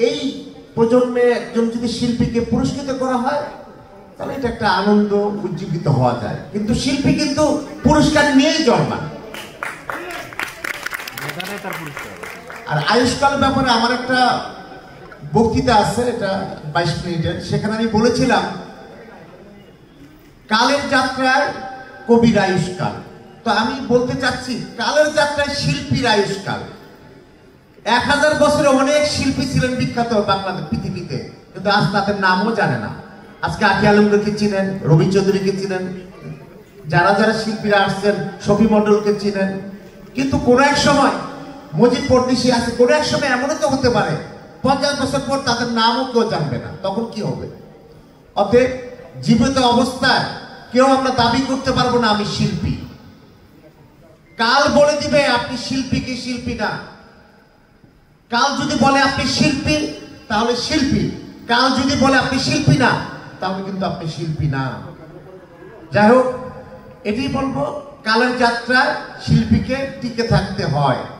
এই প্রজন্মে একজন যদি শিল্পীকে পুরস্কৃত করা হয় তাহলে এটা একটা আনন্দ উজ্জীবিত হওয়া যায়, কিন্তু শিল্পী কিন্তু পুরস্কার নিয়েই জন্মায়। আর আয়ুষ্কাল ব্যাপারে আমার একটা বক্তৃতা আছে, এটা 22 মিনিটের। সেখানে আমি বলেছিলাম কালের যাত্রায় কবির আয়ুষ্কাল। তো আমি বলতে চাচ্ছি কালের যাত্রায় শিল্পীর আয়ুষ্কাল। 1000 বছরে অনেক শিল্পী ছিলেন বিখ্যাত বাংলাদেশ পৃথিবীতে, কিন্তু আজ তাদের নামও জানে না। আজকে আকি আলমকে চিনেন, রবি চৌধুরীকে চিনেন, যারা যারা শিল্পীরা আসছেন, শফি মন্ডলকে চিনেন, কিন্তু কোন এক সময় মজিদ পর্দিশি আছে, কোন এক সময় এমনও তো হতে পারে 50 বছর পর তাদের নামও কেউ জানবে না, তখন কি হবে? অতএব জীবিত অবস্থায় কেউ আমরা দাবি করতে পারবো না আমি শিল্পী। কাল বলে দিবে আপনি শিল্পী কি শিল্পী না। কাল যদি বলে আপনি শিল্পী তাহলে শিল্পী, কাল যদি বলে আপনি শিল্পী না তাহলে কিন্তু আপনি শিল্পী না। যাই হোক, এটাই বলবো, কালের যাত্রায় শিল্পীকে টিকে থাকতে হয়।